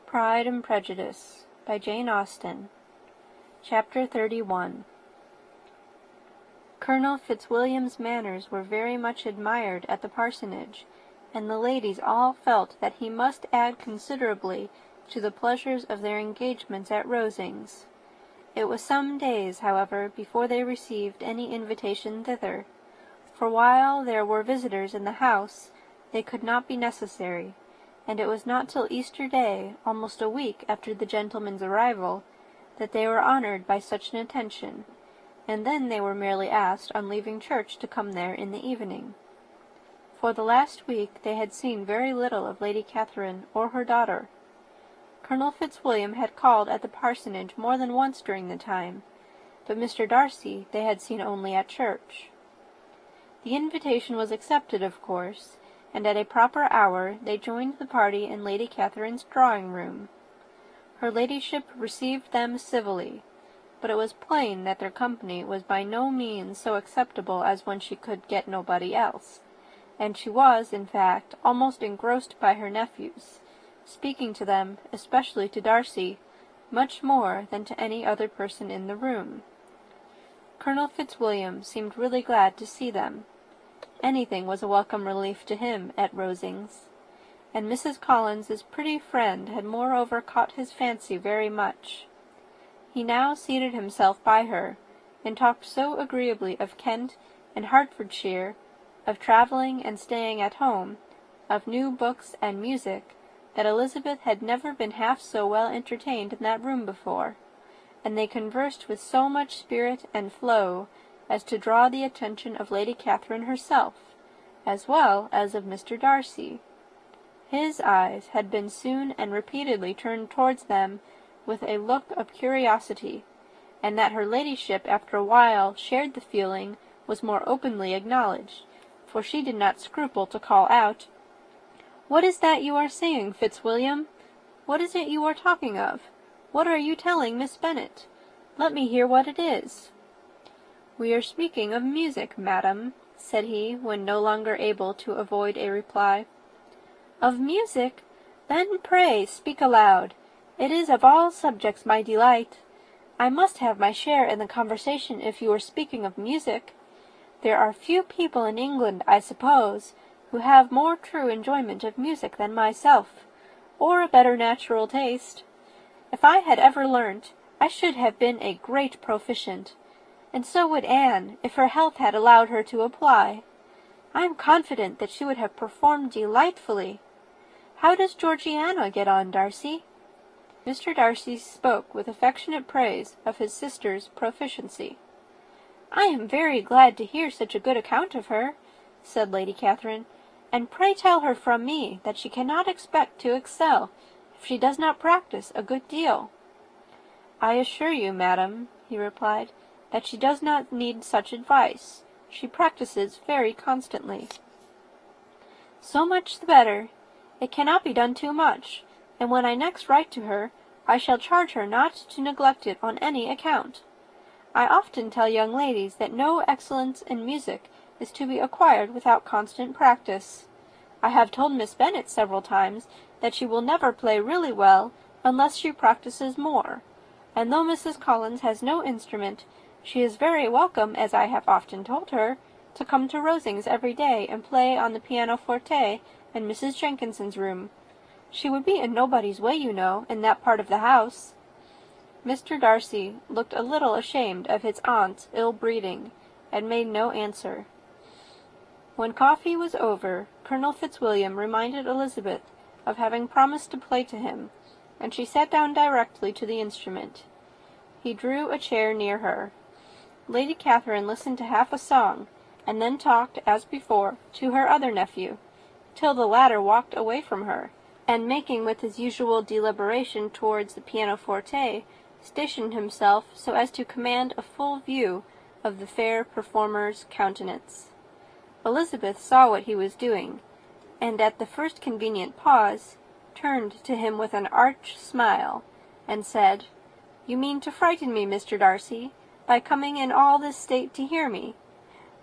Pride and Prejudice by Jane Austen. Chapter 31. Colonel Fitzwilliam's manners were very much admired at the parsonage, and the ladies all felt that he must add considerably to the pleasures of their engagements at Rosings. It was some days, however, before they received any invitation thither, for while there were visitors in the house, they could not be necessary, and it was not till Easter Day, almost a week after the gentlemen's arrival, that they were honoured by such an attention, and then they were merely asked on leaving church to come there in the evening. For the last week they had seen very little of Lady Catherine or her daughter. Colonel Fitzwilliam had called at the parsonage more than once during the time, but Mr. Darcy they had seen only at church. The invitation was accepted, of course, and at a proper hour they joined the party in Lady Catherine's drawing-room. Her ladyship received them civilly, but it was plain that their company was by no means so acceptable as when she could get nobody else, and she was, in fact, almost engrossed by her nephews, speaking to them, especially to Darcy, much more than to any other person in the room. Colonel Fitzwilliam seemed really glad to see them. Anything was a welcome relief to him at Rosings, and Mrs. Collins's pretty friend had moreover caught his fancy very much. He now seated himself by her, and talked so agreeably of Kent and Hertfordshire, of travelling and staying at home, of new books and music, that Elizabeth had never been half so well entertained in that room before, and they conversed with so much spirit and flow as to draw the attention of Lady Catherine herself, as well as of Mr. Darcy. His eyes had been soon and repeatedly turned towards them with a look of curiosity, and that her ladyship after a while shared the feeling was more openly acknowledged, for she did not scruple to call out, "What is that you are saying, Fitzwilliam? What is it you are talking of? What are you telling Miss Bennet? Let me hear what it is." "We are speaking of music, madam," said he, when no longer able to avoid a reply. "Of music? Then pray speak aloud. It is of all subjects my delight. I must have my share in the conversation if you are speaking of music. There are few people in England, I suppose, who have more true enjoyment of music than myself, or a better natural taste. If I had ever learnt, I should have been a great proficient, and so would Anne, if her health had allowed her to apply. I am confident that she would have performed delightfully. How does Georgiana get on, Darcy?" Mr. Darcy spoke with affectionate praise of his sister's proficiency. "I am very glad to hear such a good account of her," said Lady Catherine, "and pray tell her from me that she cannot expect to excel if she does not practice a good deal." "I assure you, madam," he replied, "that she does not need such advice. She practices very constantly." "So much the better. It cannot be done too much, and when I next write to her, I shall charge her not to neglect it on any account. I often tell young ladies that no excellence in music is to be acquired without constant practice. I have told Miss Bennet several times that she will never play really well unless she practices more, and though Mrs. Collins has no instrument, she is very welcome, as I have often told her, to come to Rosings every day and play on the pianoforte in Mrs. Jenkinson's room. She would be in nobody's way, you know, in that part of the house." Mr. Darcy looked a little ashamed of his aunt's ill-breeding, and made no answer. When coffee was over, Colonel Fitzwilliam reminded Elizabeth of having promised to play to him, and she sat down directly to the instrument. He drew a chair near her. Lady Catherine listened to half a song, and then talked, as before, to her other nephew, till the latter walked away from her, and making with his usual deliberation towards the pianoforte, stationed himself so as to command a full view of the fair performer's countenance. Elizabeth saw what he was doing, and at the first convenient pause, turned to him with an arch smile, and said, "You mean to frighten me, Mr. Darcy, by coming in all this state to hear me.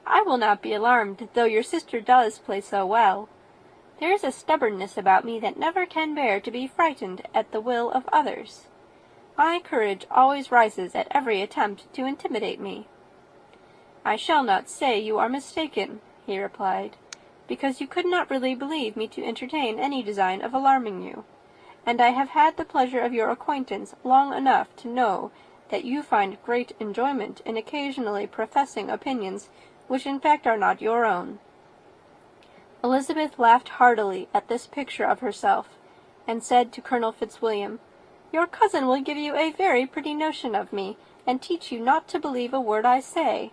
I will not be alarmed, though your sister does play so well. There is a stubbornness about me that never can bear to be frightened at the will of others. My courage always rises at every attempt to intimidate me." "I shall not say you are mistaken," he replied, "because you could not really believe me to entertain any design of alarming you, and I have had the pleasure of your acquaintance long enough to know that you find great enjoyment in occasionally professing opinions which in fact are not your own." Elizabeth laughed heartily at this picture of herself, and said to Colonel Fitzwilliam, "Your cousin will give you a very pretty notion of me, and teach you not to believe a word I say.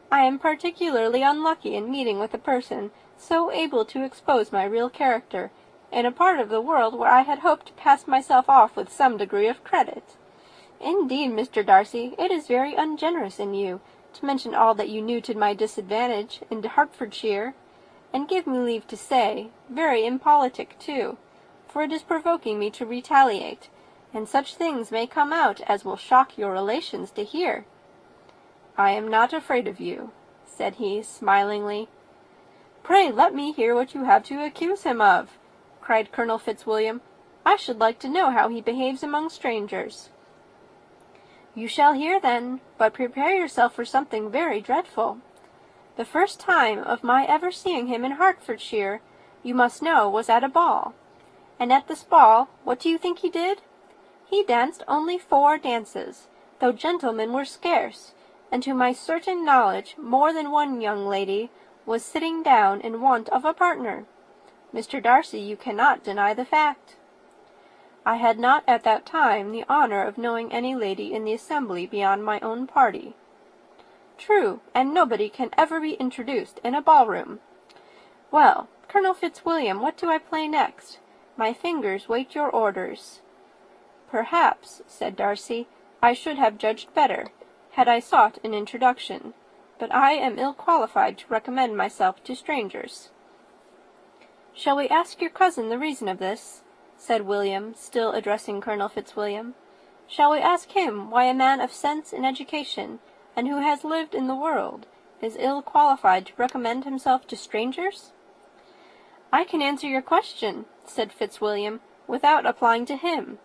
I am particularly unlucky in meeting with a person so able to expose my real character, in a part of the world where I had hoped to pass myself off with some degree of credit. Indeed, Mr. Darcy, it is very ungenerous in you to mention all that you knew to my disadvantage in Hertfordshire, and give me leave to say, very impolitic too, for it is provoking me to retaliate, and such things may come out as will shock your relations to hear." "I am not afraid of you," said he, smilingly. "Pray let me hear what you have to accuse him of," cried Colonel Fitzwilliam. "I should like to know how he behaves among strangers." "You shall hear then, but prepare yourself for something very dreadful. The first time of my ever seeing him in Hertfordshire, you must know, was at a ball. And at this ball, what do you think he did? He danced only 4 dances, though gentlemen were scarce, and to my certain knowledge more than one young lady was sitting down in want of a partner. Mr. Darcy, you cannot deny the fact." "I had not at that time the honour of knowing any lady in the assembly beyond my own party." "True, and nobody can ever be introduced in a ball-room. Well, Colonel Fitzwilliam, what do I play next? My fingers wait your orders." "Perhaps," said Darcy, "I should have judged better, had I sought an introduction, but I am ill qualified to recommend myself to strangers." "Shall we ask your cousin the reason of this?" said William, still addressing Colonel Fitzwilliam. "Shall we ask him why a man of sense and education, and who has lived in the world, is ill qualified to recommend himself to strangers?" "I can answer your question," said Fitzwilliam, "without applying to him.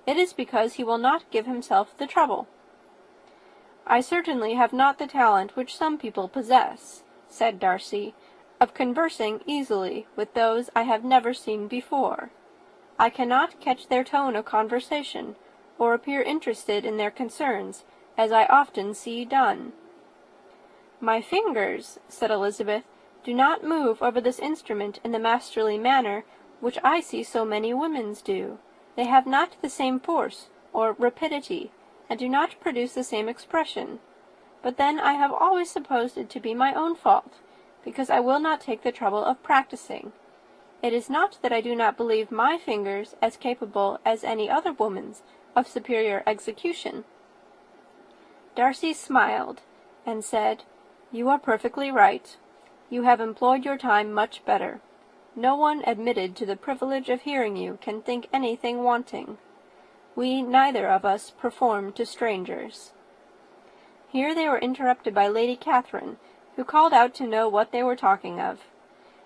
It is because he will not give himself the trouble." "I certainly have not the talent which some people possess," said Darcy, "of conversing easily with those I have never seen before. I cannot catch their tone of conversation, or appear interested in their concerns, as I often see done." "My fingers," said Elizabeth, "do not move over this instrument in the masterly manner which I see so many women's do. They have not the same force or rapidity, and do not produce the same expression. But then I have always supposed it to be my own fault, because I will not take the trouble of practising. It is not that I do not believe my fingers as capable as any other woman's of superior execution." Darcy smiled, and said, "You are perfectly right. You have employed your time much better. No one admitted to the privilege of hearing you can think anything wanting. We neither of us perform to strangers." Here they were interrupted by Lady Catherine, who called out to know what they were talking of.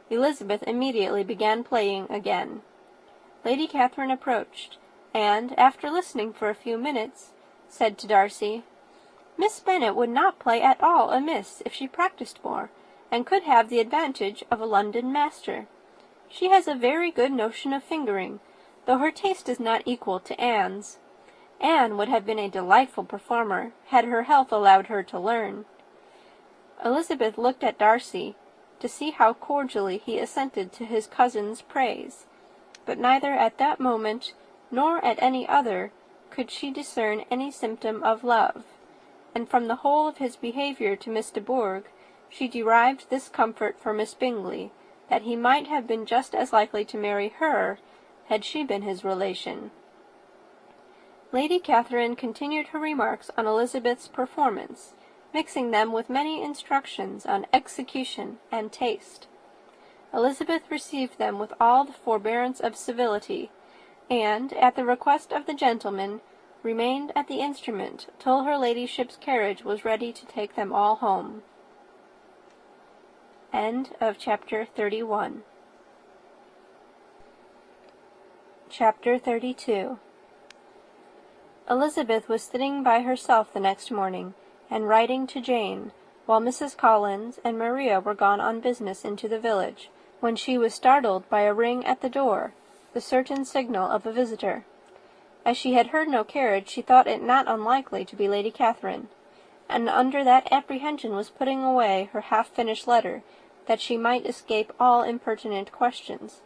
Elizabeth immediately began playing again. Lady Catherine approached, and, after listening for a few minutes, said to Darcy, "Miss Bennet would not play at all amiss if she practised more, and could have the advantage of a London master. She has a very good notion of fingering, though her taste is not equal to Anne's. Anne would have been a delightful performer, had her health allowed her to learn." Elizabeth looked at Darcy, to see how cordially he assented to his cousin's praise, but neither at that moment, nor at any other, could she discern any symptom of love, and from the whole of his behaviour to Miss de Bourgh, she derived this comfort for Miss Bingley, that he might have been just as likely to marry her, had she been his relation. Lady Catherine continued her remarks on Elizabeth's performance, mixing them with many instructions on execution and taste. Elizabeth received them with all the forbearance of civility, and, at the request of the gentleman, remained at the instrument till her ladyship's carriage was ready to take them all home. End of chapter 31. Chapter 32. Elizabeth was sitting by herself the next morning, and writing to Jane, while Mrs. Collins and Maria were gone on business into the village, when she was startled by a ring at the door, the certain signal of a visitor. As she had heard no carriage, she thought it not unlikely to be Lady Catherine, and under that apprehension was putting away her half-finished letter, that she might escape all impertinent questions,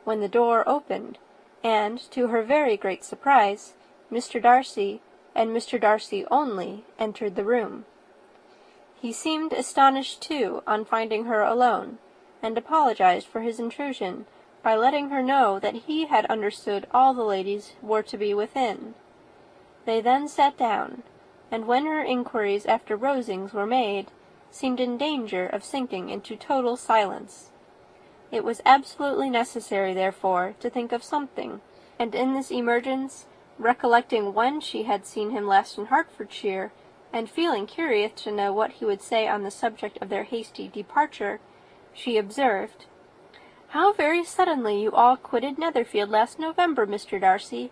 when the door opened, and, to her very great surprise, Mr. Darcy, and Mr. Darcy only, entered the room. He seemed astonished, too, on finding her alone, and apologized for his intrusion by letting her know that he had understood all the ladies were to be within. They then sat down, and when her inquiries after Rosings were made, seemed in danger of sinking into total silence. It was absolutely necessary, therefore, to think of something, and in this emergence, recollecting when she had seen him last in Hertfordshire, and feeling curious to know what he would say on the subject of their hasty departure, she observed, "How very suddenly you all quitted Netherfield last November, Mr. Darcy!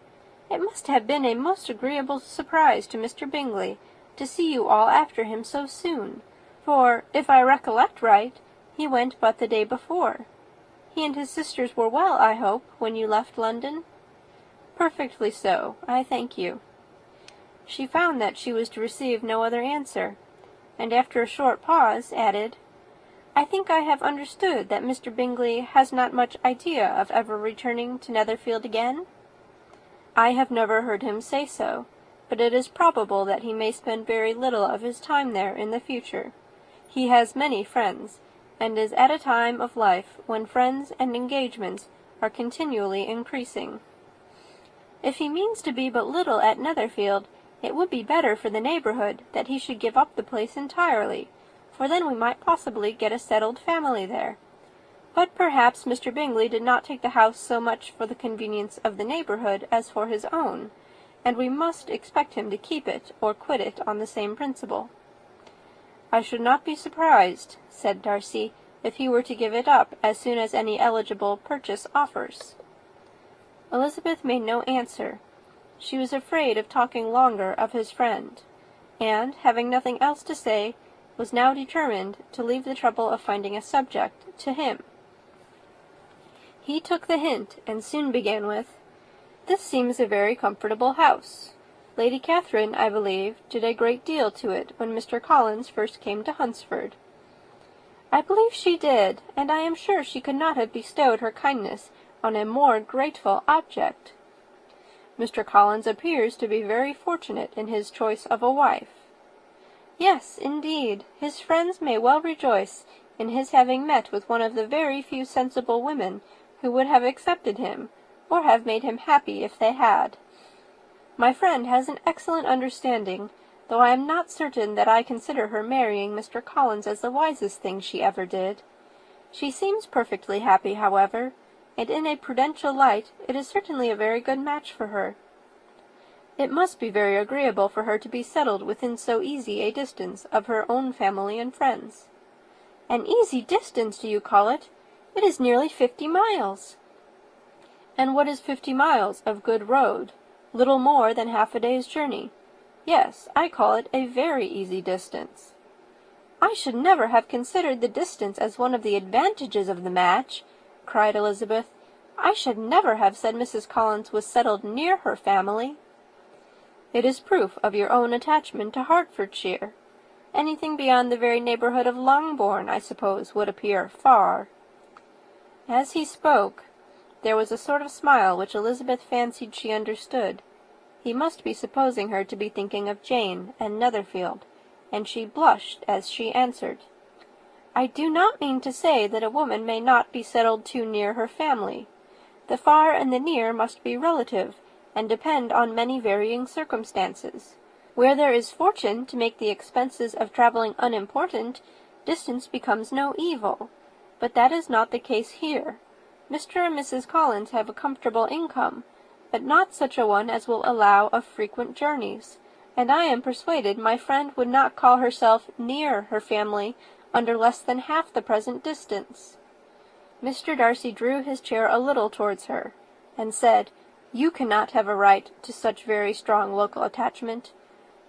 It must have been a most agreeable surprise to Mr. Bingley to see you all after him so soon, for, if I recollect right, he went but the day before. He and his sisters were well, I hope, when you left London?" "Perfectly so, I thank you." She found that she was to receive no other answer, and after a short pause added, "I think I have understood that Mr. Bingley has not much idea of ever returning to Netherfield again?" "I have never heard him say so, but it is probable that he may spend very little of his time there in the future. He has many friends, and is at a time of life when friends and engagements are continually increasing. If he means to be but little at Netherfield, it would be better for the neighbourhood that he should give up the place entirely, for then we might possibly get a settled family there. But perhaps Mr. Bingley did not take the house so much for the convenience of the neighbourhood as for his own, and we must expect him to keep it or quit it on the same principle." "I should not be surprised," said Darcy, "if he were to give it up as soon as any eligible purchase offers." Elizabeth made no answer. She was afraid of talking longer of his friend, and, having nothing else to say, was now determined to leave the trouble of finding a subject to him. He took the hint, and soon began with, "This seems a very comfortable house. Lady Catherine, I believe, did a great deal to it when Mr. Collins first came to Hunsford." "I believe she did, and I am sure she could not have bestowed her kindness on a more grateful object." "Mr. Collins appears to be very fortunate in his choice of a wife." "Yes, indeed, his friends may well rejoice in his having met with one of the very few sensible women who would have accepted him, or have made him happy if they had. My friend has an excellent understanding, though I am not certain that I consider her marrying Mr. Collins as the wisest thing she ever did. She seems perfectly happy, however, and in a prudential light it is certainly a very good match for her. It must be very agreeable for her to be settled within so easy a distance of her own family and friends." "An easy distance, do you call it? It is nearly 50 miles." "And what is 50 miles of good road? Little more than half a day's journey. Yes, I call it a very easy distance." "I should never have considered the distance as one of the advantages of the match," cried Elizabeth. "I should never have said Mrs. Collins was settled near her family." "It is proof of your own attachment to Hertfordshire. Anything beyond the very neighbourhood of Longbourn, I suppose, would appear far." As he spoke, there was a sort of smile which Elizabeth fancied she understood. He must be supposing her to be thinking of Jane and Netherfield, and she blushed as she answered, "I do not mean to say that a woman may not be settled too near her family. The far and the near must be relative, and depend on many varying circumstances. Where there is fortune to make the expenses of travelling unimportant, distance becomes no evil. But that is not the case here. Mr. and Mrs. Collins have a comfortable income, but not such a one as will allow of frequent journeys, and I am persuaded my friend would not call herself near her family under less than half the present distance." Mr. Darcy drew his chair a little towards her, and said, You cannot have a right to such very strong local attachment.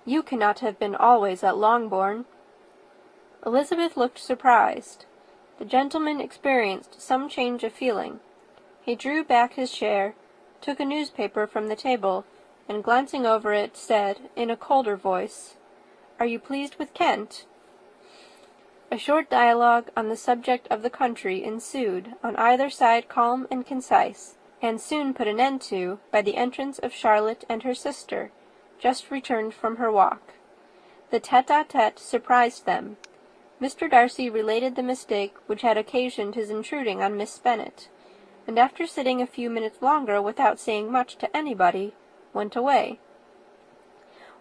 You cannot have been always at Longbourn." Elizabeth looked surprised. The gentleman experienced some change of feeling. He drew back his chair, took a newspaper from the table, and glancing over it, said, in a colder voice, "Are you pleased with Kent?" A short dialogue on the subject of the country ensued, on either side calm and concise, and soon put an end to by the entrance of Charlotte and her sister, just returned from her walk. The tête-à-tête surprised them. Mr. Darcy related the mistake which had occasioned his intruding on Miss Bennet, and after sitting a few minutes longer without saying much to anybody, went away.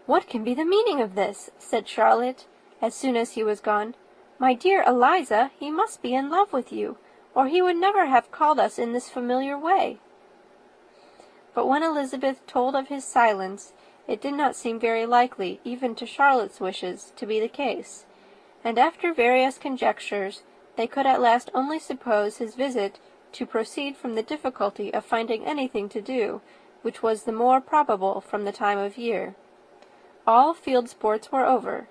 "What can be the meaning of this?" said Charlotte, as soon as he was gone. "My dear Eliza, he must be in love with you, or he would never have called us in this familiar way." But when Elizabeth told of his silence, it did not seem very likely, even to Charlotte's wishes, to be the case, and after various conjectures, they could at last only suppose his visit to proceed from the difficulty of finding anything to do, which was the more probable from the time of year. All field sports were over.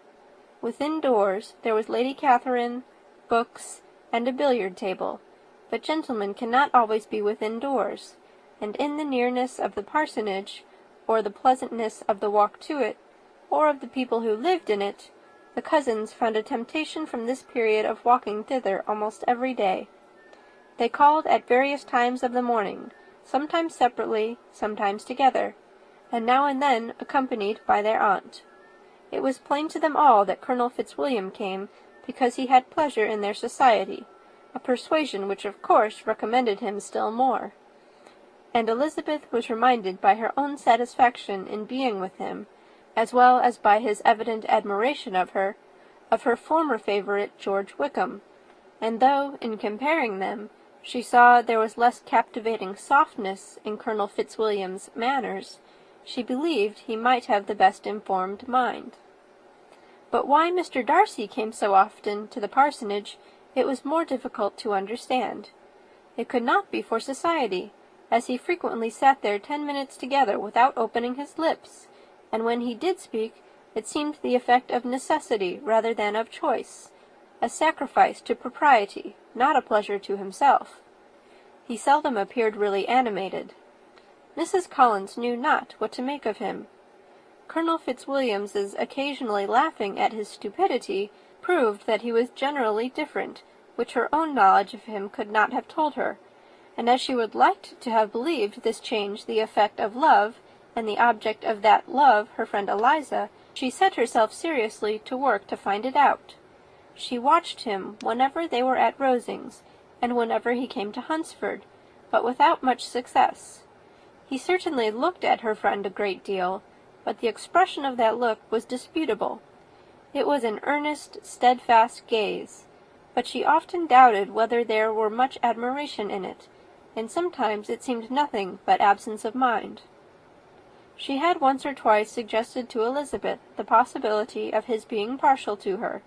Within doors there was Lady Catherine, books, and a billiard table, but gentlemen cannot always be within doors, and in the nearness of the parsonage, or the pleasantness of the walk to it, or of the people who lived in it, the cousins found a temptation from this period of walking thither almost every day. They called at various times of the morning, sometimes separately, sometimes together, and now and then accompanied by their aunt. It was plain to them all that Colonel Fitzwilliam came because he had pleasure in their society, a persuasion which of course recommended him still more. And Elizabeth was reminded by her own satisfaction in being with him, as well as by his evident admiration of her former favourite George Wickham, and though, in comparing them, she saw there was less captivating softness in Colonel Fitzwilliam's manners, she believed he might have the best informed mind. But why Mr. Darcy came so often to the parsonage, it was more difficult to understand. It could not be for society, as he frequently sat there 10 minutes together without opening his lips, and when he did speak, it seemed the effect of necessity rather than of choice, a sacrifice to propriety, not a pleasure to himself. He seldom appeared really animated. Mrs. Collins knew not what to make of him. Colonel Fitzwilliam's occasionally laughing at his stupidity proved that he was generally different, which her own knowledge of him could not have told her, and as she would like to have believed this change the effect of love, and the object of that love her friend Eliza, she set herself seriously to work to find it out. She watched him whenever they were at Rosings, and whenever he came to Hunsford, but without much success. He certainly looked at her friend a great deal, but the expression of that look was disputable. It was an earnest, steadfast gaze, but she often doubted whether there were much admiration in it, and sometimes it seemed nothing but absence of mind. She had once or twice suggested to Elizabeth the possibility of his being partial to her,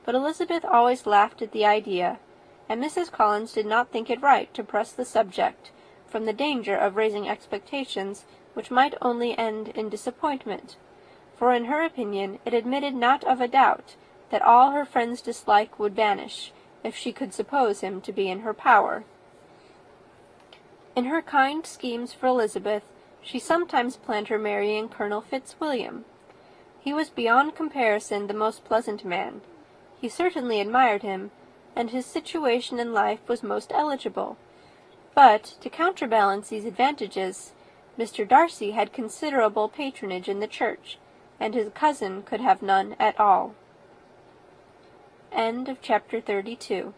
but Elizabeth always laughed at the idea, and Mrs. Collins did not think it right to press the subject, from the danger of raising expectations which might only end in disappointment, for in her opinion it admitted not of a doubt that all her friend's dislike would vanish, if she could suppose him to be in her power. In her kind schemes for Elizabeth, she sometimes planned her marrying Colonel Fitzwilliam. He was beyond comparison the most pleasant man. He certainly admired him, and his situation in life was most eligible. But, to counterbalance these advantages, Mr. Darcy had considerable patronage in the church, and his cousin could have none at all. End of chapter 32.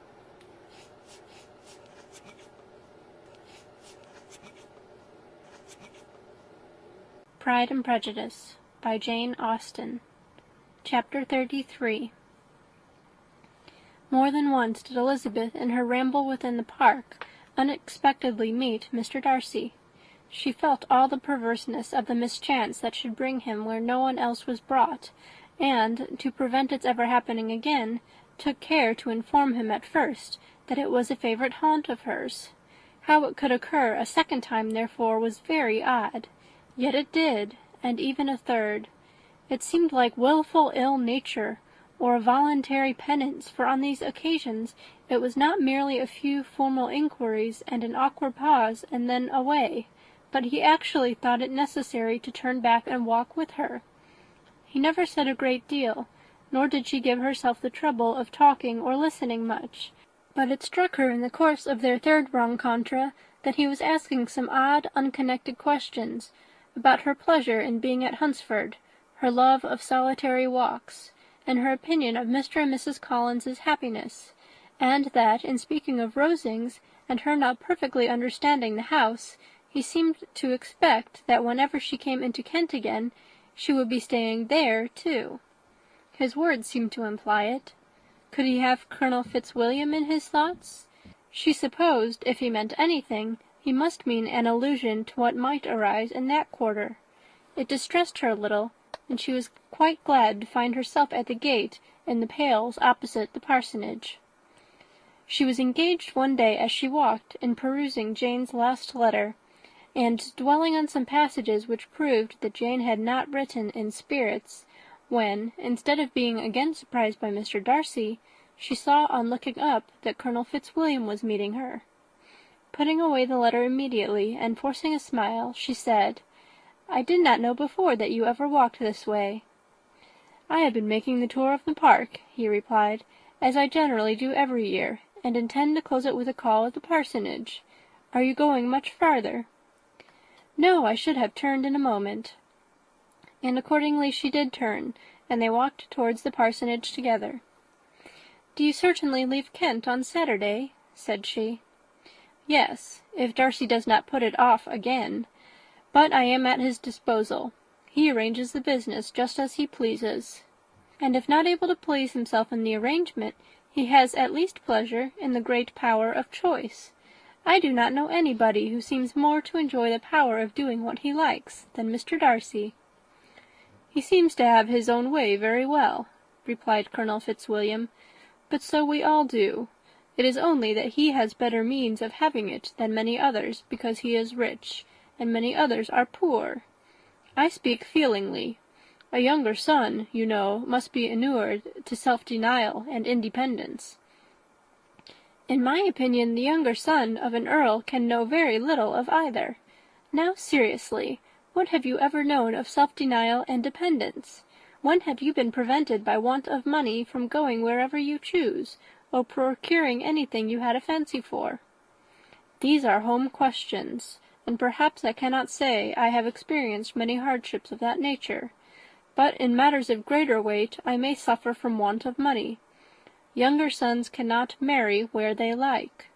Pride and Prejudice by Jane Austen. Chapter 33. More than once did Elizabeth in her ramble within the park unexpectedly meet Mr. Darcy. She felt all the perverseness of the mischance that should bring him where no one else was brought, and, to prevent its ever happening again, took care to inform him at first that it was a favourite haunt of hers. How it could occur a second time, therefore, was very odd. Yet it did, and even a third. It seemed like wilful ill-nature, or a voluntary penance, for on these occasions it was not merely a few formal inquiries and an awkward pause, and then away, but he actually thought it necessary to turn back and walk with her. He never said a great deal, nor did she give herself the trouble of talking or listening much, but it struck her in the course of their third rencontre that he was asking some odd, unconnected questions about her pleasure in being at Hunsford, her love of solitary walks, and her opinion of Mr. and Mrs. Collins's happiness, and that, in speaking of Rosings, and her not perfectly understanding the house, he seemed to expect that whenever she came into Kent again, she would be staying there too. His words seemed to imply it. Could he have Colonel Fitzwilliam in his thoughts? She supposed, if he meant anything, he must mean an allusion to what might arise in that quarter. It distressed her a little, and she was quite glad to find herself at the gate in the Pales opposite the parsonage. She was engaged one day as she walked in perusing Jane's last letter, and dwelling on some passages which proved that Jane had not written in spirits, when, instead of being again surprised by Mr. Darcy, she saw on looking up that Colonel Fitzwilliam was meeting her. Putting away the letter immediately, and forcing a smile, she said, "I did not know before that you ever walked this way." "I have been making the tour of the park," he replied, "as I generally do every year, and intend to close it with a call at the parsonage. Are you going much farther?" "No, I should have turned in a moment." And accordingly she did turn, and they walked towards the parsonage together. "Do you certainly leave Kent on Saturday?" said she. "Yes, if Darcy does not put it off again. But I am at his disposal. He arranges the business just as he pleases. And if not able to please himself in the arrangement, he has at least pleasure in the great power of choice. I do not know anybody who seems more to enjoy the power of doing what he likes than Mr. Darcy." "He seems to have his own way very well," replied Colonel Fitzwilliam, "but so we all do. It is only that he has better means of having it than many others, because he is rich, and many others are poor. I speak feelingly. A younger son, you know, must be inured to self-denial and independence." "In my opinion, the younger son of an earl can know very little of either. Now, seriously, what have you ever known of self-denial and dependence? When have you been prevented by want of money from going wherever you choose, or procuring anything you had a fancy for? These are home questions, and perhaps I cannot say I have experienced many hardships of that nature, but in matters of greater weight I may suffer from want of money. Younger sons cannot marry where they like,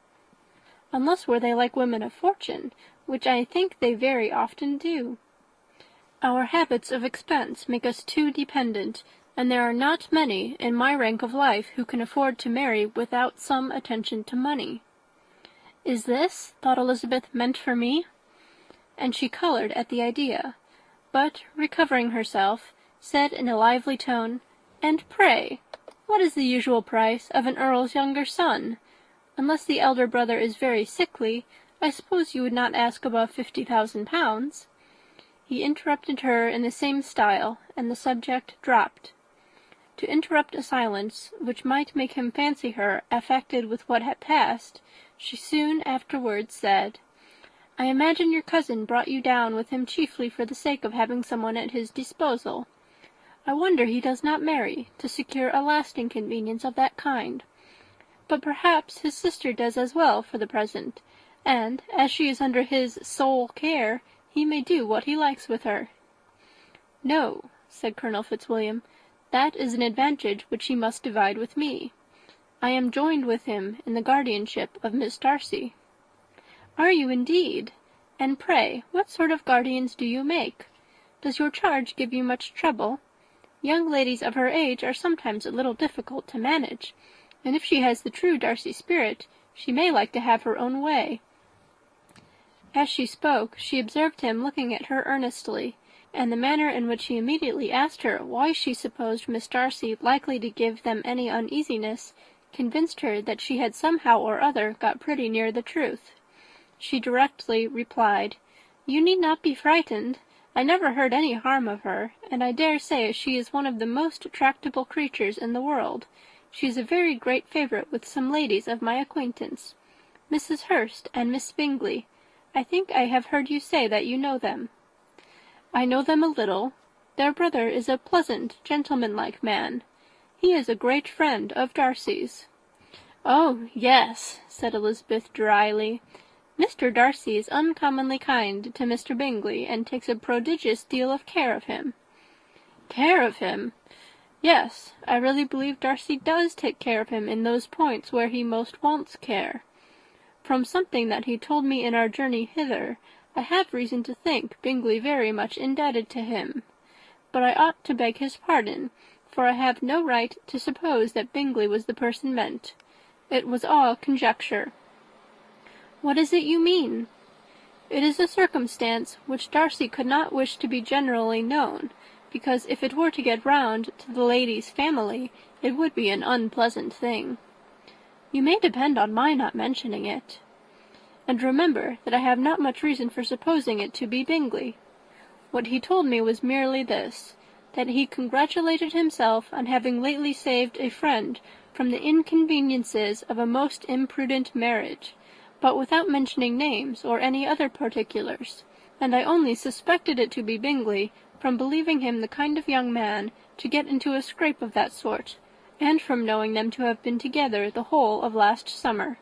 unless where they like women of fortune, which I think they very often do. Our habits of expense make us too dependent, and there are not many in my rank of life who can afford to marry without some attention to money." "Is this," thought Elizabeth, "meant for me?" And she coloured at the idea, but, recovering herself, said in a lively tone, "And pray, what is the usual price of an earl's younger son? Unless the elder brother is very sickly, I suppose you would not ask above 50,000 pounds. He interrupted her in the same style, and the subject dropped. To interrupt a silence which might make him fancy her affected with what had passed, she soon afterwards said, "I imagine your cousin brought you down with him chiefly for the sake of having someone at his disposal. I wonder he does not marry, to secure a lasting convenience of that kind. But perhaps his sister does as well for the present, and, as she is under his sole care, he may do what he likes with her." "No," said Colonel Fitzwilliam, "that is an advantage which he must divide with me. I am joined with him in the guardianship of Miss Darcy." "Are you indeed? And pray, what sort of guardians do you make? Does your charge give you much trouble? Young ladies of her age are sometimes a little difficult to manage, and if she has the true Darcy spirit, she may like to have her own way." As she spoke, she observed him looking at her earnestly, and the manner in which he immediately asked her why she supposed Miss Darcy likely to give them any uneasiness convinced her that she had somehow or other got pretty near the truth. she directly replied, "You need not be frightened. I never heard any harm of her, and I dare say she is one of the most tractable creatures in the world. She is a very great favourite with some ladies of my acquaintance, Mrs. Hurst and Miss Bingley. I think I have heard you say that you know them." "I know them a little. Their brother is a pleasant, gentlemanlike man. He is a great friend of Darcy's." "Oh, yes," said Elizabeth dryly. "Mr. Darcy is uncommonly kind to Mr. Bingley, and takes a prodigious deal of care of him." "Care of him!" "Yes, I really believe Darcy does take care of him in those points where he most wants care. From something that he told me in our journey hither, I have reason to think Bingley very much indebted to him. But I ought to beg his pardon, for I have no right to suppose that Bingley was the person meant. It was all conjecture." "What is it you mean?" "It is a circumstance which Darcy could not wish to be generally known, because if it were to get round to the lady's family, it would be an unpleasant thing." "You may depend on my not mentioning it." "And remember that I have not much reason for supposing it to be Bingley. What he told me was merely this, that he congratulated himself on having lately saved a friend from the inconveniences of a most imprudent marriage, but without mentioning names or any other particulars, and I only suspected it to be Bingley from believing him the kind of young man to get into a scrape of that sort, and from knowing them to have been together the whole of last summer."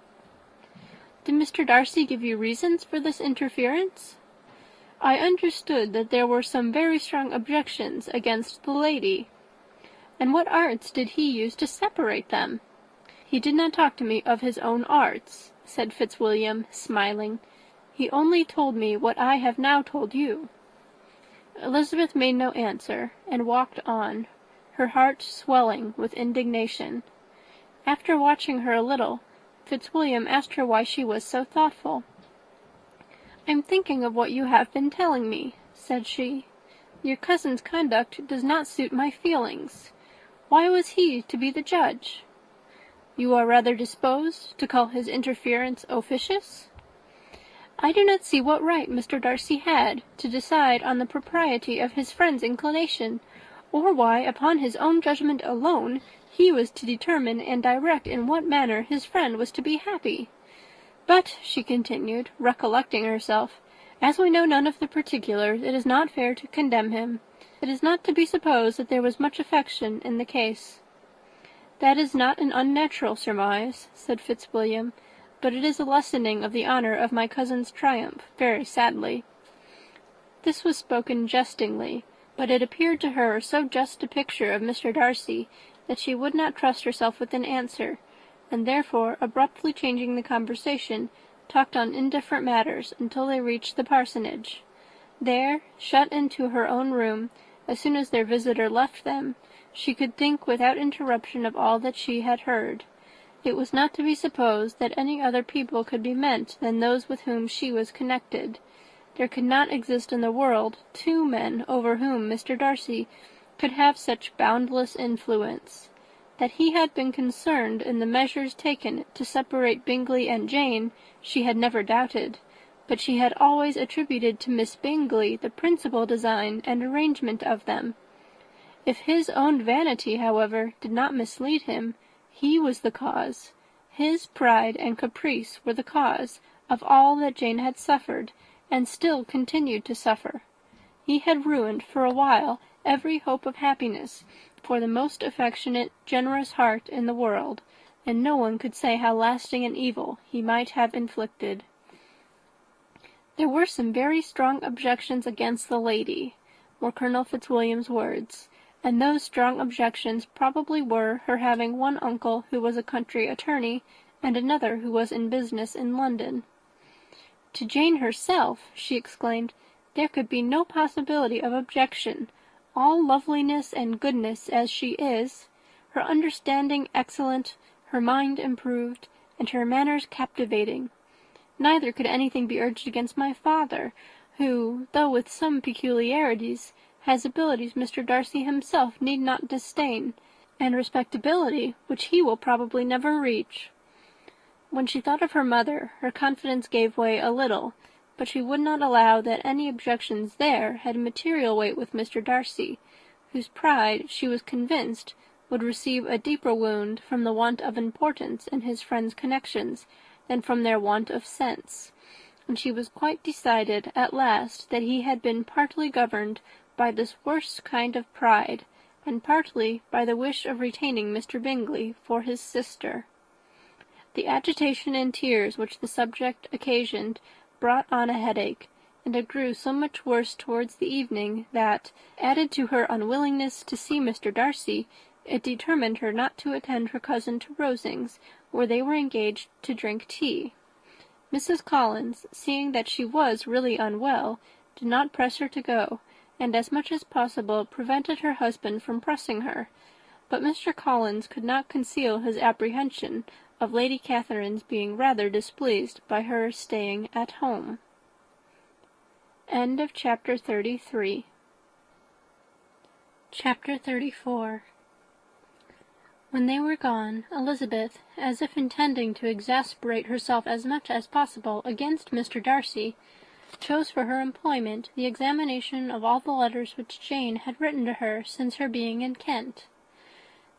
"Did Mr. Darcy give you reasons for this interference?" "I understood that there were some very strong objections against the lady." "And what arts did he use to separate them?" "He did not talk to me of his own arts," said Fitzwilliam, smiling. "He only told me what I have now told you." Elizabeth made no answer, and walked on, her heart swelling with indignation. After watching her a little, Fitzwilliam asked her why she was so thoughtful. "I'm thinking of what you have been telling me," said she. "Your cousin's conduct does not suit my feelings. Why was he to be the judge?" "You are rather disposed to call his interference officious?" "I do not see what right Mr. Darcy had to decide on the propriety of his friend's inclination, or why, upon his own judgment alone, he was to determine and direct in what manner his friend was to be happy. But," she continued, recollecting herself, "as we know none of the particulars, it is not fair to condemn him. It is not to be supposed that there was much affection in the case." "That is not an unnatural surmise," said Fitzwilliam, "but it is a lessening of the honour of my cousin's triumph, very sadly." This was spoken jestingly, but it appeared to her so just a picture of Mr. Darcy that she would not trust herself with an answer, and therefore, abruptly changing the conversation, talked on indifferent matters until they reached the parsonage. There, shut into her own room, as soon as their visitor left them, she could think without interruption of all that she had heard. It was not to be supposed that any other people could be meant than those with whom she was connected. There could not exist in the world two men over whom Mr. Darcy could have such boundless influence. That he had been concerned in the measures taken to separate Bingley and Jane, she had never doubted, but she had always attributed to Miss Bingley the principal design and arrangement of them. If his own vanity, however, did not mislead him, he was the cause. His pride and caprice were the cause of all that Jane had suffered, and still continued to suffer. He had ruined for a while every hope of happiness for the most affectionate, generous heart in the world, and no one could say how lasting an evil he might have inflicted. There were some very strong objections against the lady, were Colonel Fitzwilliam's words, and those strong objections probably were her having one uncle who was a country attorney, and another who was in business in London. To Jane herself, she exclaimed, there could be no possibility of objection. All loveliness and goodness as she is, her understanding excellent, her mind improved, and her manners captivating. Neither could anything be urged against my father, who, though with some peculiarities, has abilities Mr. Darcy himself need not disdain, and respectability which he will probably never reach. When she thought of her mother, her confidence gave way a little, but she would not allow that any objections there had material weight with Mr. Darcy, whose pride, she was convinced, would receive a deeper wound from the want of importance in his friends' connections than from their want of sense, and she was quite decided at last that he had been partly governed by this worst kind of pride, and partly by the wish of retaining Mr. Bingley for his sister. The agitation and tears which the subject occasioned brought on a headache, and it grew so much worse towards the evening that, added to her unwillingness to see Mr. Darcy, it determined her not to attend her cousin to Rosings, where they were engaged to drink tea. Mrs. Collins, seeing that she was really unwell, did not press her to go, and as much as possible prevented her husband from pressing her, but Mr. Collins could not conceal his apprehension of Lady Catherine's being rather displeased by her staying at home. End of Chapter 33. Chapter 34. When they were gone, Elizabeth, as if intending to exasperate herself as much as possible against Mr. Darcy, chose for her employment the examination of all the letters which Jane had written to her since her being in Kent.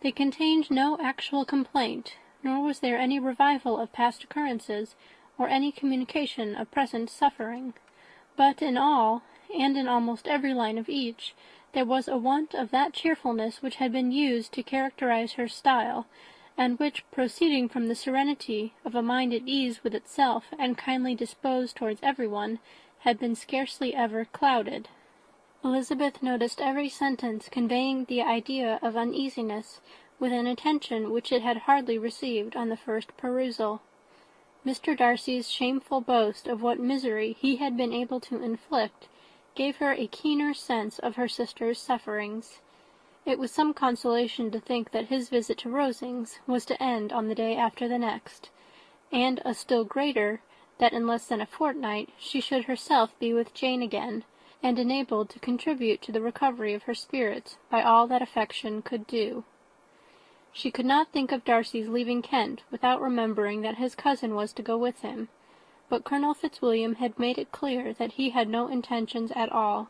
They contained no actual complaint, nor was there any revival of past occurrences, or any communication of present suffering. But in all, and in almost every line of each, there was a want of that cheerfulness which had been used to characterize her style, and which, proceeding from the serenity of a mind at ease with itself and kindly disposed towards everyone, had been scarcely ever clouded. Elizabeth noticed every sentence conveying the idea of uneasiness, with an attention which it had hardly received on the first perusal. Mr. Darcy's shameful boast of what misery he had been able to inflict gave her a keener sense of her sister's sufferings. It was some consolation to think that his visit to Rosings was to end on the day after the next, and a still greater, that in less than a fortnight she should herself be with Jane again, and enabled to contribute to the recovery of her spirits by all that affection could do. She could not think of Darcy's leaving Kent without remembering that his cousin was to go with him, but Colonel Fitzwilliam had made it clear that he had no intentions at all,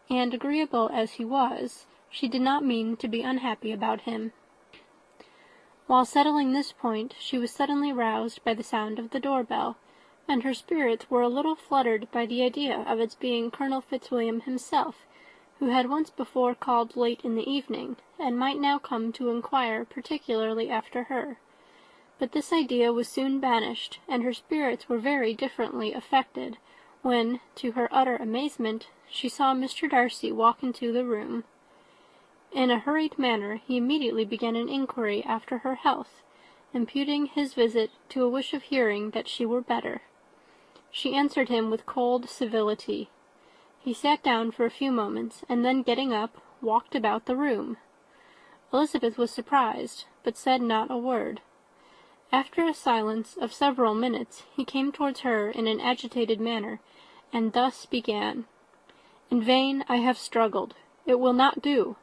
and, agreeable as he was, she did not mean to be unhappy about him. While settling this point, she was suddenly roused by the sound of the door-bell, and her spirits were a little fluttered by the idea of its being Colonel Fitzwilliam himself, who had once before called late in the evening, and might now come to inquire particularly after her. But this idea was soon banished, and her spirits were very differently affected, when, to her utter amazement, she saw Mr. Darcy walk into the room. In a hurried manner he immediately began an inquiry after her health, imputing his visit to a wish of hearing that she were better. She answered him with cold civility. He sat down for a few moments, and then, getting up, walked about the room. Elizabeth was surprised, but said not a word. After a silence of several minutes, he came towards her in an agitated manner, and thus began. "In vain I have struggled. It will not do.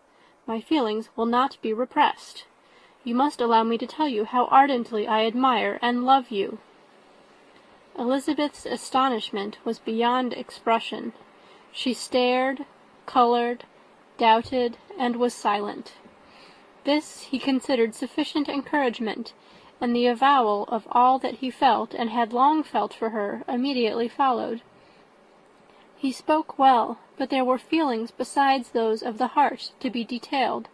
My feelings will not be repressed. You must allow me to tell you how ardently I admire and love you." Elizabeth's astonishment was beyond expression. She stared, coloured, doubted, and was silent. This he considered sufficient encouragement, and the avowal of all that he felt and had long felt for her immediately followed. He spoke well, but there were feelings besides those of the heart to be detailed,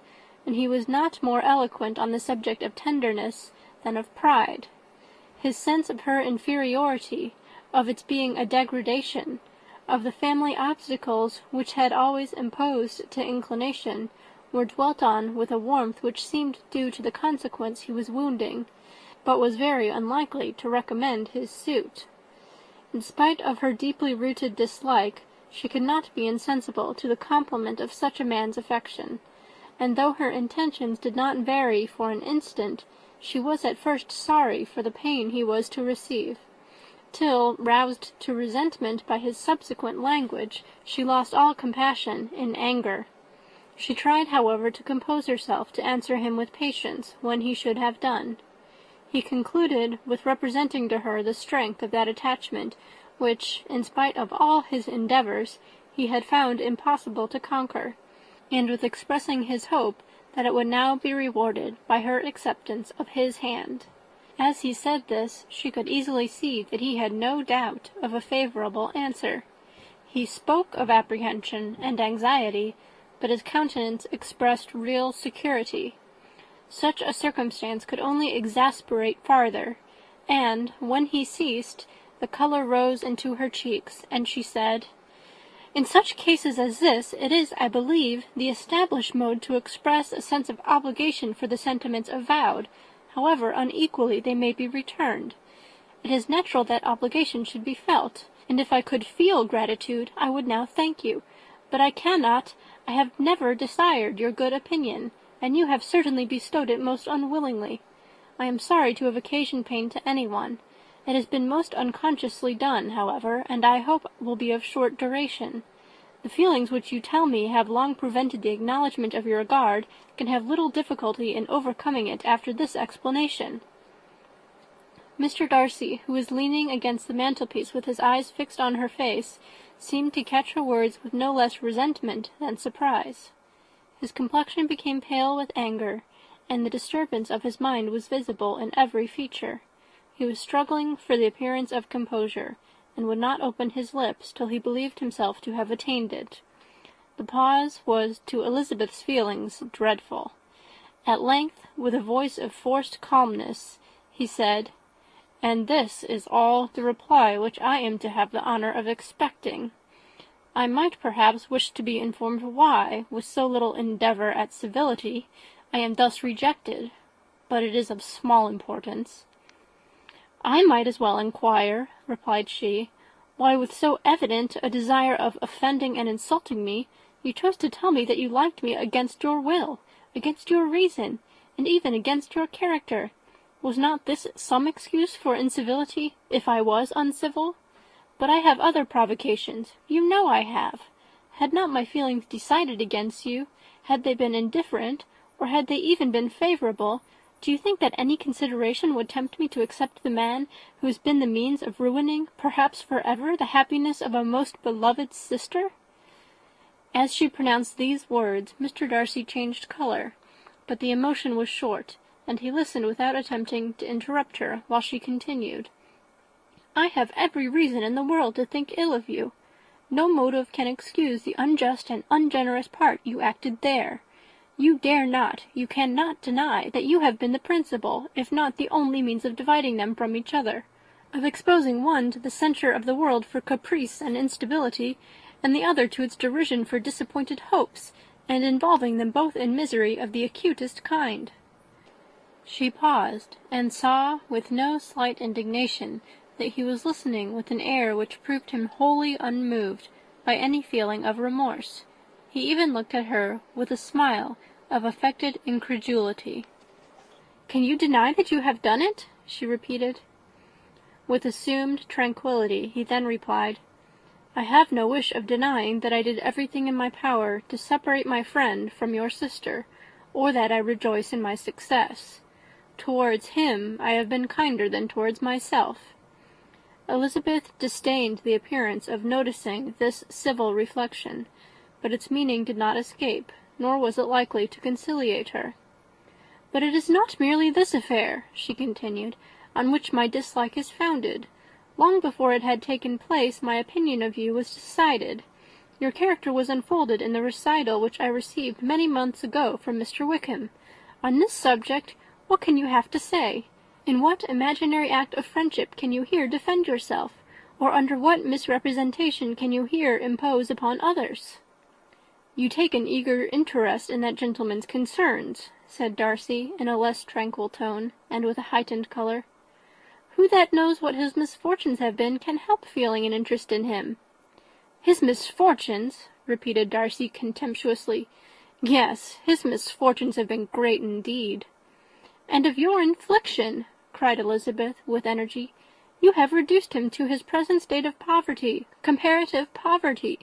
and he was not more eloquent on the subject of tenderness than of pride. His sense of her inferiority, of its being a degradation, of the family obstacles which had always imposed to inclination, were dwelt on with a warmth which seemed due to the consequence he was wounding, but was very unlikely to recommend his suit. In spite of her deeply rooted dislike, she could not be insensible to the compliment of such a man's affection, and though her intentions did not vary for an instant, she was at first sorry for the pain he was to receive, till, roused to resentment by his subsequent language, she lost all compassion in anger. She tried, however, to compose herself to answer him with patience when he should have done. He concluded with representing to her the strength of that attachment which, in spite of all his endeavours, he had found impossible to conquer, and with expressing his hope that it would now be rewarded by her acceptance of his hand. As he said this, she could easily see that he had no doubt of a favourable answer. He spoke of apprehension and anxiety, but his countenance expressed real security. Such a circumstance could only exasperate farther, and, when he ceased, the colour rose into her cheeks, and she said, "In such cases as this, it is, I believe, the established mode to express a sense of obligation for the sentiments avowed, however unequally they may be returned. It is natural that obligation should be felt, and if I could feel gratitude, I would now thank you. But I cannot. I have never desired your good opinion, and you have certainly bestowed it most unwillingly. I am sorry to have occasioned pain to any one. It has been most unconsciously done, however, and I hope will be of short duration. The feelings which you tell me have long prevented the acknowledgment of your regard can have little difficulty in overcoming it after this explanation." Mr. Darcy, who was leaning against the mantelpiece with his eyes fixed on her face, seemed to catch her words with no less resentment than surprise. His complexion became pale with anger, and the disturbance of his mind was visible in every feature. He was struggling for the appearance of composure, and would not open his lips till he believed himself to have attained it. The pause was, to Elizabeth's feelings, dreadful. At length, with a voice of forced calmness, he said, "And this is all the reply which I am to have the honour of expecting. I might perhaps wish to be informed why, with so little endeavour at civility, I am thus rejected, but it is of small importance." "I might as well inquire," replied she, "why, with so evident a desire of offending and insulting me, you chose to tell me that you liked me against your will, against your reason, and even against your character. Was not this some excuse for incivility, if I was uncivil? But I have other provocations, you know I have. Had not my feelings decided against you, had they been indifferent, or had they even been favourable, do you think that any consideration would tempt me to accept the man who has been the means of ruining, perhaps for ever, the happiness of a most beloved sister?" As she pronounced these words, Mr. Darcy changed colour, but the emotion was short, and he listened without attempting to interrupt her, while she continued, "I have every reason in the world to think ill of you. No motive can excuse the unjust and ungenerous part you acted there. You dare not, you cannot deny that you have been the principal, if not the only means of dividing them from each other, of exposing one to the censure of the world for caprice and instability, and the other to its derision for disappointed hopes, and involving them both in misery of the acutest kind." She paused, and saw, with no slight indignation, that he was listening with an air which proved him wholly unmoved by any feeling of remorse. He even looked at her with a smile of affected incredulity. "Can you deny that you have done it?" she repeated. With assumed tranquillity he then replied, "I have no wish of denying that I did everything in my power to separate my friend from your sister, or that I rejoice in my success. Towards him I have been kinder than towards myself." Elizabeth disdained the appearance of noticing this civil reflection, but its meaning did not escape, nor was it likely to conciliate her. "But it is not merely this affair," she continued, "on which my dislike is founded. Long before it had taken place, my opinion of you was decided. Your character was unfolded in the recital which I received many months ago from Mr. Wickham. On this subject, what can you have to say? In what imaginary act of friendship can you here defend yourself, or under what misrepresentation can you here impose upon others?" "You take an eager interest in that gentleman's concerns," said Darcy, in a less tranquil tone, and with a heightened colour. "Who that knows what his misfortunes have been can help feeling an interest in him?" "His misfortunes!" repeated Darcy contemptuously. "Yes, his misfortunes have been great indeed." "And of your infliction," cried Elizabeth, with energy. "You have reduced him to his present state of poverty, comparative poverty.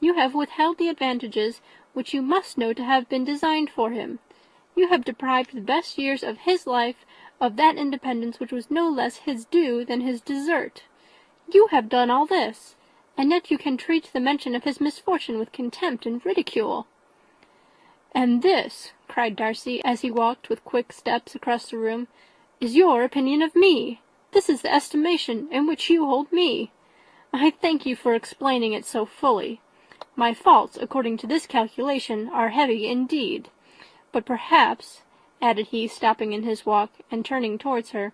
You have withheld the advantages which you must know to have been designed for him. You have deprived the best years of his life of that independence which was no less his due than his desert. You have done all this, and yet you can treat the mention of his misfortune with contempt and ridicule." "And this," cried Darcy, as he walked with quick steps across the room, "is your opinion of me! This is the estimation in which you hold me! I thank you for explaining it so fully. My faults, according to this calculation, are heavy indeed. But perhaps," added he, stopping in his walk, and turning towards her,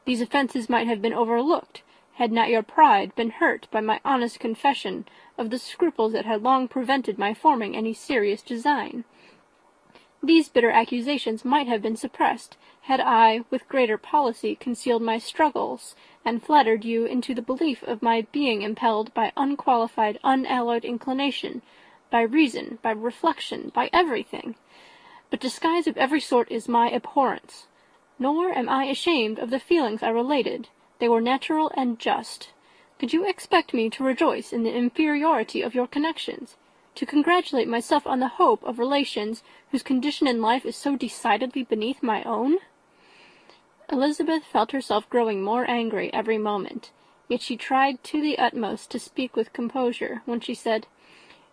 "these offences might have been overlooked, had not your pride been hurt by my honest confession of the scruples that had long prevented my forming any serious design. These bitter accusations might have been suppressed, had I, with greater policy, concealed my struggles, and flattered you into the belief of my being impelled by unqualified, unalloyed inclination, by reason, by reflection, by everything. But disguise of every sort is my abhorrence. Nor am I ashamed of the feelings I related. They were natural and just. Could you expect me to rejoice in the inferiority of your connections, to congratulate myself on the hope of relations whose condition in life is so decidedly beneath my own?" Elizabeth felt herself growing more angry every moment, yet she tried to the utmost to speak with composure, when she said,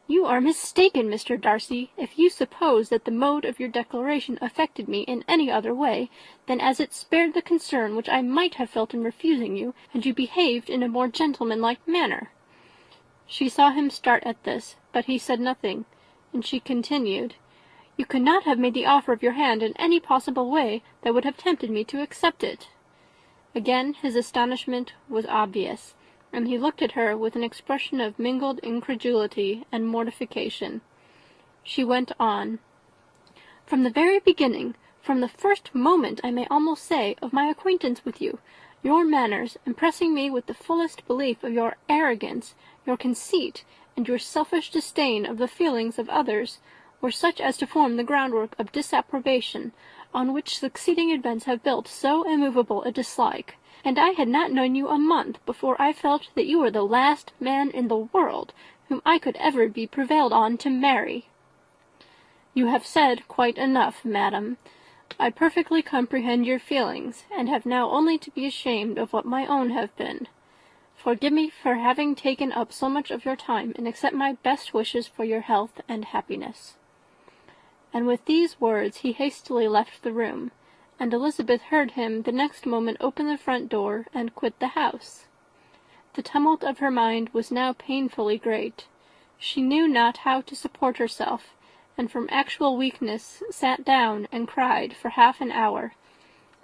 "You are mistaken, Mr. Darcy, if you suppose that the mode of your declaration affected me in any other way than as it spared the concern which I might have felt in refusing you, and you behaved in a more gentlemanlike manner." She saw him start at this, but he said nothing, and she continued, "You could not have made the offer of your hand in any possible way that would have tempted me to accept it." Again his astonishment was obvious, and he looked at her with an expression of mingled incredulity and mortification. She went on, "From the very beginning, from the first moment, I may almost say, of my acquaintance with you, your manners, impressing me with the fullest belief of your arrogance, your conceit, and your selfish disdain of the feelings of others, were such as to form the groundwork of disapprobation, on which succeeding events have built so immovable a dislike, and I had not known you a month before I felt that you were the last man in the world whom I could ever be prevailed on to marry." "You have said quite enough, madam. I perfectly comprehend your feelings, and have now only to be ashamed of what my own have been. Forgive me for having taken up so much of your time, and accept my best wishes for your health and happiness." And with these words he hastily left the room, and Elizabeth heard him the next moment open the front door and quit the house. The tumult of her mind was now painfully great. She knew not how to support herself, and from actual weakness sat down and cried for half an hour.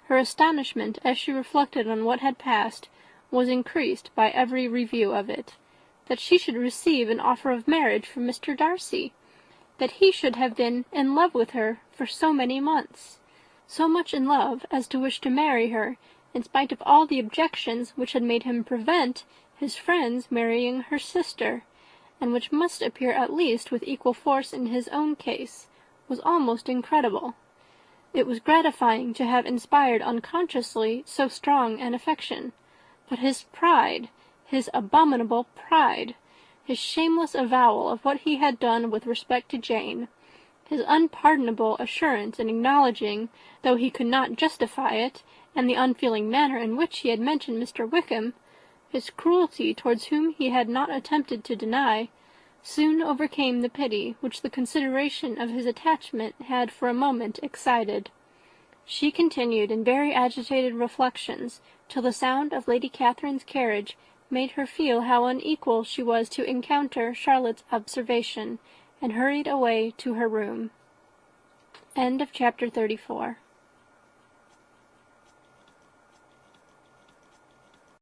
Her astonishment, as she reflected on what had passed, was increased by every review of it. That she should receive an offer of marriage from Mr. Darcy, that he should have been in love with her for so many months, so much in love as to wish to marry her, in spite of all the objections which had made him prevent his friends marrying her sister, and which must appear at least with equal force in his own case, was almost incredible. It was gratifying to have inspired unconsciously so strong an affection, but his pride, his abominable pride, his shameless avowal of what he had done with respect to Jane, his unpardonable assurance in acknowledging, though he could not justify it, and the unfeeling manner in which he had mentioned Mr. Wickham, his cruelty towards whom he had not attempted to deny, soon overcame the pity which the consideration of his attachment had for a moment excited. She continued in very agitated reflections till the sound of Lady Catherine's carriage made her feel how unequal she was to encounter Charlotte's observation, and hurried away to her room. End of chapter 34.